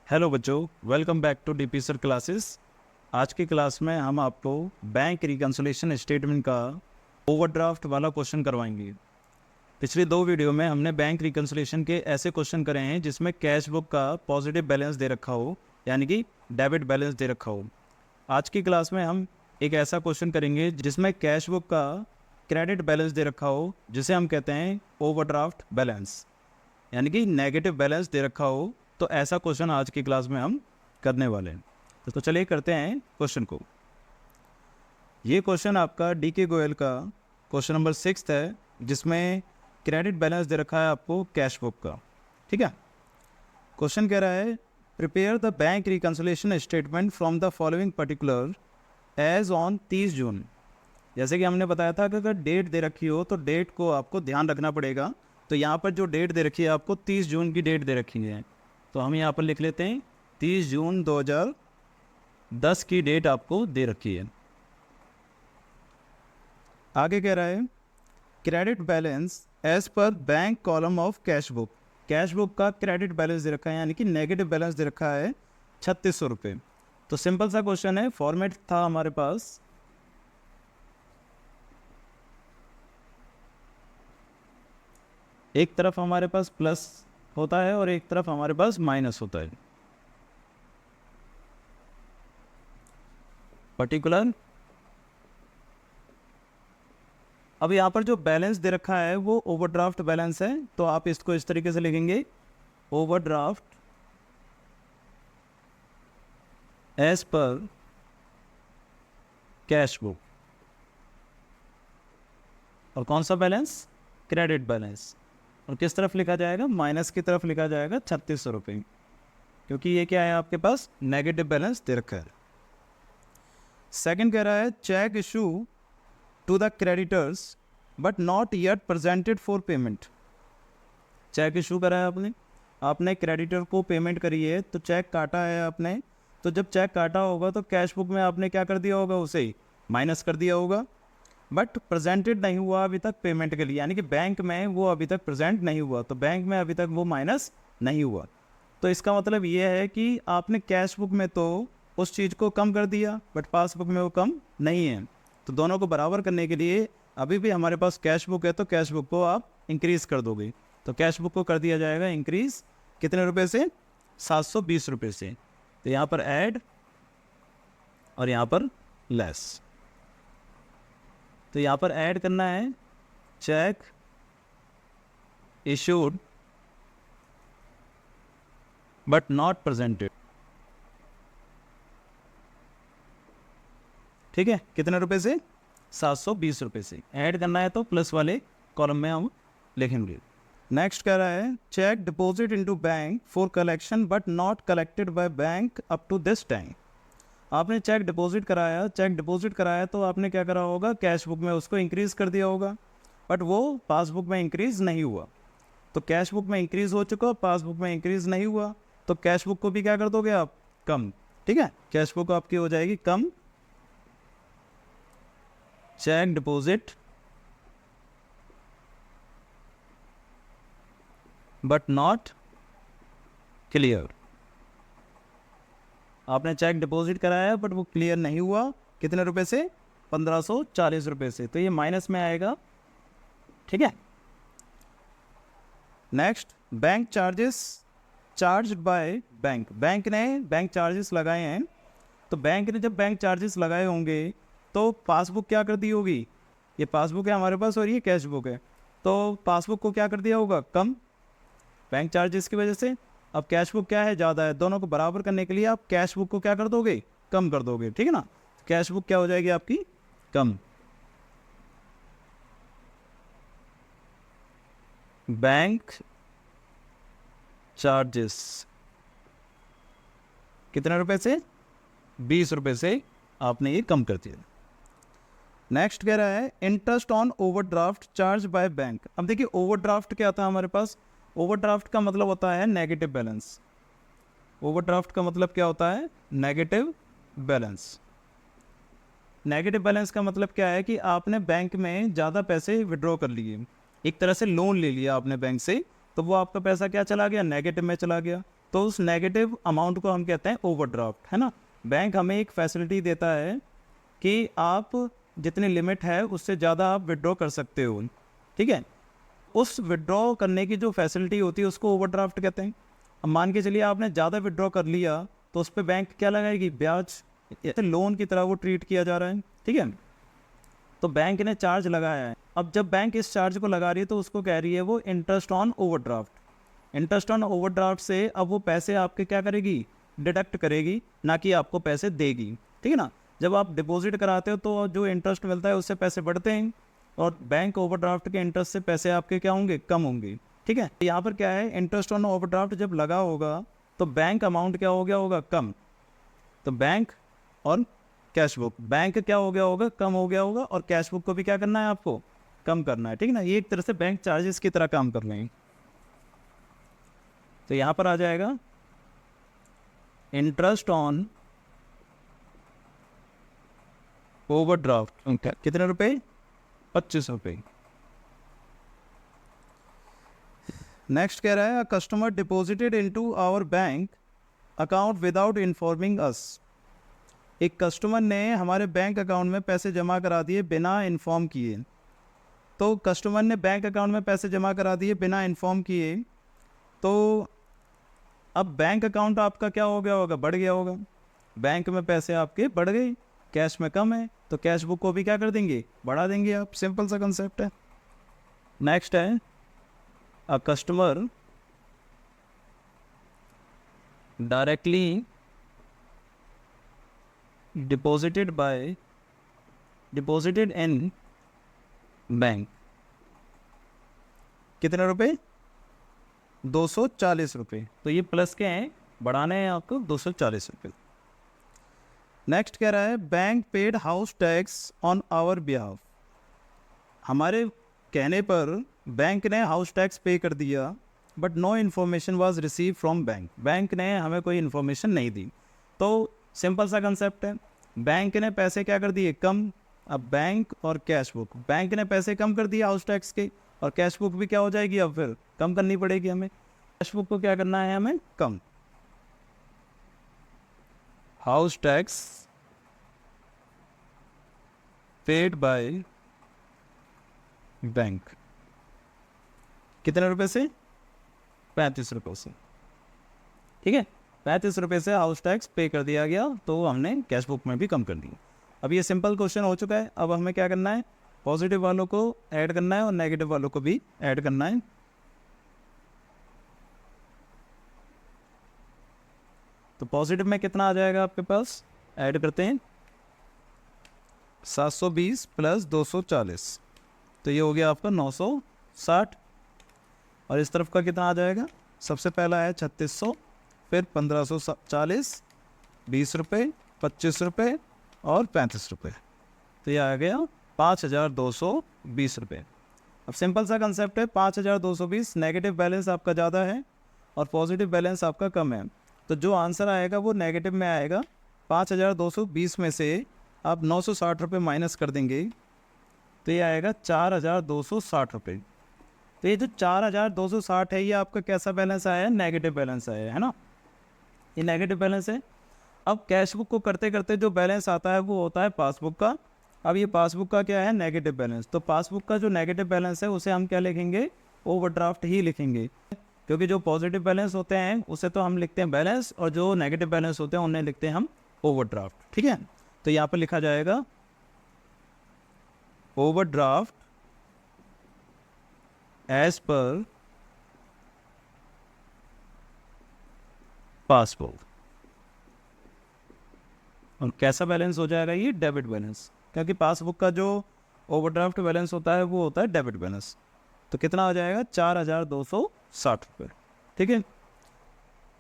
Hello बच्चों, welcome back to DP sir classes. आज की क्लास में हम आपको बैंक रिकन्सिलिएशन स्टेटमेंट का ओवरड्राफ्ट वाला क्वेश्चन करवाएंगे। पिछली दो वीडियो में हमने बैंक रिकन्सिलिएशन के ऐसे क्वेश्चन करे हैं जिसमें कैश बुक का पॉजिटिव बैलेंस दे रखा हो, यानी कि डेबिट बैलेंस दे रखा हो। आज की क्लास में हम एक ऐसा क्वेश्चन करेंगे जिसमें कैश बुक का क्रेडिट बैलेंस दे रखा हो, जिसे हम कहते हैं ओवरड्राफ्ट बैलेंस, यानी कि नेगेटिव बैलेंस दे रखा हो। तो ऐसा क्वेश्चन आज की क्लास में हम करने वाले हैं। तो चलिए करते हैं क्वेश्चन को। ये क्वेश्चन आपका डी.के. गोयल का क्वेश्चन नंबर 6 है, जिसमें क्रेडिट बैलेंस दे रखा है आपको कैश बुक का। ठीक है, क्वेश्चन कह रहा है prepare the bank reconciliation statement from the following particular age on 30 जून। जैसे कि हमने बताया था कि अगर डेट दे रखी हो तो डेट को आपको ध्यान रखना पड़ेगा। तो यहाँ पर जो डेट दे रखी है आपको 30 जून की डेट दे रखी है, तो हम यहाँ पर लिख लेते हैं 30 जून 2010 की डेट आपको दे रखी है। आगे कह रहा है credit balance as per bank column of cash book. Cash book का क्रेडिट बैलेंस दे रखा है, यानी कि नेगेटिव बैलेंस दे रखा है 3600 रुपये। तो सिंपल सा क्वेश्चन है, फॉर्मेट था हमारे पास एक तरफ हमारे पास प्लस होता है और एक तरफ हमारे पास माइनस होता है। पर्टिकुलर, अब यहाँ पर जो बैलेंस दे रखा है वो ओवरड्राफ्ट बैलेंस है, तो आप इसको इस तरीके से लिखेंगे overdraft as per cash book. और कौन सा बैलेंस? Credit balance. और किस तरफ लिखा जाएगा? माइनस की तरफ लिखा जाएगा 3600 रुपये, क्योंकि ये क्या है आपके पास नेगेटिव बैलेंस दे रखा है। सेकंड कह रहा है cheque issue to the creditors but not yet presented for payment. Cheque issue करा है आपने, आपने क्रेडिटर को पेमेंट करी है, तो चेक काटा है आपने। तो जब चेक काटा होगा तो कैश बुक में आपने क्या कर दिया होगा? उसे माइनस कर दिया होगा, बट प्रेजेंटेड नहीं हुआ अभी तक पेमेंट के लिए, यानी कि बैंक में वो अभी तक प्रेजेंट नहीं हुआ, तो बैंक में अभी तक वो माइनस नहीं हुआ। तो इसका मतलब ये है कि आपने कैश बुक में तो उस चीज़ को कम कर दिया, बट पासबुक में वो कम नहीं है। तो दोनों को बराबर करने के लिए अभी भी हमारे पास कैश बुक है, तो कैश बुक को आप इंक्रीज़ कर दोगे। तो कैश बुक को कर दिया जाएगा इंक्रीज़ कितने रुपए से? 720 रुपये से। तो यहाँ पर ऐड और यहाँ पर लेस। तो यहाँ पर ऐड करना है check issued but not presented. ठीक है, कितने रुपए से? 720 रुपये से ऐड करना है, तो प्लस वाले कॉलम में हम लिखेंगे। नेक्स्ट कह रहा है cheque deposit into bank for collection but not collected by bank up to this time. आपने चेक डिपॉजिट कराया, तो आपने क्या करा होगा? कैश बुक में उसको इंक्रीज़ कर दिया होगा, बट वो पासबुक में इंक्रीज़ नहीं हुआ। तो कैश बुक में इंक्रीज़ हो चुका, पासबुक में इंक्रीज़ नहीं हुआ, तो कैश बुक को भी क्या कर दोगे आप? कम। ठीक है, कैश बुक आपकी हो जाएगी कम। Cheque deposit but not clear. आपने चेक डिपॉजिट कराया बट वो क्लियर नहीं हुआ, कितने रुपए से? 1540 रुपये से, तो ये माइनस में आएगा। ठीक है, next bank charges charge by bank. Bank ने बैंक चार्जेस लगाए हैं, तो बैंक ने जब बैंक चार्जेस लगाए होंगे तो पासबुक क्या कर दी होगी? ये पासबुक है हमारे पास और ये कैश बुक है, तो पासबुक को क्या कर दिया होगा? कम, बैंक चार्जेस की वजह से। अब कैश बुक क्या है? ज़्यादा है। दोनों को बराबर करने के लिए आप कैश बुक को क्या कर दोगे? कम कर दोगे। ठीक है ना, कैश बुक क्या हो जाएगी आपकी? कम। बैंक चार्जेस कितने रुपए से? 20 रुपये से आपने ये कम कर दिया। नेक्स्ट कह रहा है interest on overdraft charge by bank. अब देखिए ओवरड्राफ्ट क्या था हमारे पास? ओवरड्राफ्ट का मतलब होता है नेगेटिव बैलेंस। ओवरड्राफ्ट का मतलब क्या होता है? Negative balance. नेगेटिव बैलेंस का मतलब क्या है कि आपने बैंक में ज़्यादा पैसे विड्रॉ कर लिए, एक तरह से लोन ले लिया आपने बैंक से, तो वो आपका पैसा क्या चला गया? नेगेटिव में चला गया। तो उस नेगेटिव अमाउंट को हम कहते हैं ओवरड्राफ्ट, है ना। बैंक हमें एक फैसिलिटी देता है कि आप जितनी लिमिट है उससे ज़्यादा आप विड्रॉ कर सकते हो, ठीक है। उस विड्रॉ करने की जो फैसिलिटी होती है उसको ओवरड्राफ्ट कहते हैं। अब मान के चलिए आपने ज़्यादा विड्रॉ कर लिया तो उस पर बैंक क्या लगाएगी, ब्याज, लोन की तरह वो ट्रीट किया जा रहा है, ठीक है। तो बैंक ने चार्ज लगाया है। अब जब बैंक इस चार्ज को लगा रही है तो उसको कह रही है वो interest on overdraft. Interest on overdraft से अब वो पैसे आपके क्या करेगी, डिडक्ट करेगी, ना कि आपको पैसे देगी, ठीक है ना। जब आप डिपॉजिट कराते हो तो जो इंटरेस्ट मिलता है उससे पैसे बढ़ते हैं और बैंक ओवरड्राफ्ट के इंटरेस्ट से पैसे आपके क्या होंगे, कम होंगे, ठीक है। यहाँ पर क्या है, इंटरेस्ट ऑन ओवरड्राफ्ट जब लगा होगा तो बैंक अमाउंट क्या हो गया होगा, कम। तो बैंक और कैश बुक, बैंक क्या हो गया होगा, कम हो गया होगा, और कैश बुक को भी क्या करना है आपको, कम करना है, ठीक है ना। ये एक तरह से बैंक चार्जेस की तरह काम कर रहे हैं। तो यहाँ पर आ जाएगा इंटरेस्ट ऑन ओवरड्राफ्ट, कितने रुपए, 25 रुपए। नेक्स्ट कह रहा है customer deposited into our bank account without informing us. एक कस्टमर ने हमारे बैंक अकाउंट में पैसे जमा करा दिए बिना इन्फॉर्म किए। तो कस्टमर ने बैंक अकाउंट में पैसे जमा करा दिए बिना इन्फॉर्म किए, तो अब बैंक अकाउंट आपका क्या हो गया होगा, बढ़ गया होगा। बैंक में पैसे आपके बढ़ गए, कैश में कम है, तो कैश बुक को भी क्या कर देंगे, बढ़ा देंगे आप। सिंपल सा कंसेप्ट है। नेक्स्ट है a customer directly deposited in bank, कितने रुपए, 240 रुपये। तो ये प्लस के हैं, बढ़ाने हैं आपको 240 रुपये। नेक्स्ट कह रहा है bank paid house tax on our behalf. हमारे कहने पर बैंक ने हाउस टैक्स पे कर दिया, but no information was receive from bank. Bank ने हमें कोई इन्फॉर्मेशन नहीं दी। तो सिंपल सा कंसेप्ट है, बैंक ने पैसे क्या कर दिए, कम। अब बैंक और कैश बुक, बैंक ने पैसे कम कर दिए हाउस टैक्स के, और कैश बुक भी क्या हो जाएगी, अब फिर कम करनी पड़ेगी हमें। कैश बुक को क्या करना है हमें, कम। House tax paid by bank, कितने रुपए से, 35 रुपये से, ठीक है। 35 रुपये से हाउस टैक्स पे कर दिया गया, तो हमने कैश बुक में भी कम कर दी। अब ये सिंपल क्वेश्चन हो चुका है। अब हमें क्या करना है, पॉजिटिव वालों को ऐड करना है और नेगेटिव वालों को भी ऐड करना है। तो पॉजिटिव में कितना आ जाएगा आपके पास, ऐड करते हैं, 720 प्लस 240, तो ये हो गया आपका 960। और इस तरफ का कितना आ जाएगा, सबसे पहला है 3600, फिर 1540, 20 रुपये, 25 रुपये और 35 रुपये, तो ये आ गया 5220 रुपये। अब सिंपल सा कंसेप्ट है, 5220, नेगेटिव बैलेंस आपका ज़्यादा है और पॉजिटिव बैलेंस आपका कम है, तो जो आंसर आएगा वो नेगेटिव में आएगा। 5220 में से आप 960 रुपये माइनस कर देंगे, तो ये आएगा 4260 रुपये। तो ये जो 4260 है, ये आपका कैसा बैलेंस आया है, नेगेटिव बैलेंस आया है ना, ये नेगेटिव बैलेंस है। अब कैश बुक को करते करते जो बैलेंस आता है वो होता है पासबुक का। अब ये पासबुक का क्या है, नेगेटिव बैलेंस। तो पासबुक का जो नेगेटिव बैलेंस है उसे हम क्या लिखेंगे, ओवरड्राफ्ट ही लिखेंगे, क्योंकि जो पॉजिटिव बैलेंस होते हैं उसे तो हम लिखते हैं बैलेंस, और जो नेगेटिव बैलेंस होते हैं उन्हें लिखते हैं हम ओवरड्राफ्ट, ठीक है। तो यहाँ पर लिखा जाएगा ओवरड्राफ्ट एज पर पासबुक। और कैसा बैलेंस हो जाएगा, ये डेबिट बैलेंस, क्योंकि पासबुक का जो ओवरड्राफ्ट बैलेंस होता है वो होता है डेबिट बैलेंस। तो कितना हो जाएगा, 4260 रुपये, ठीक है।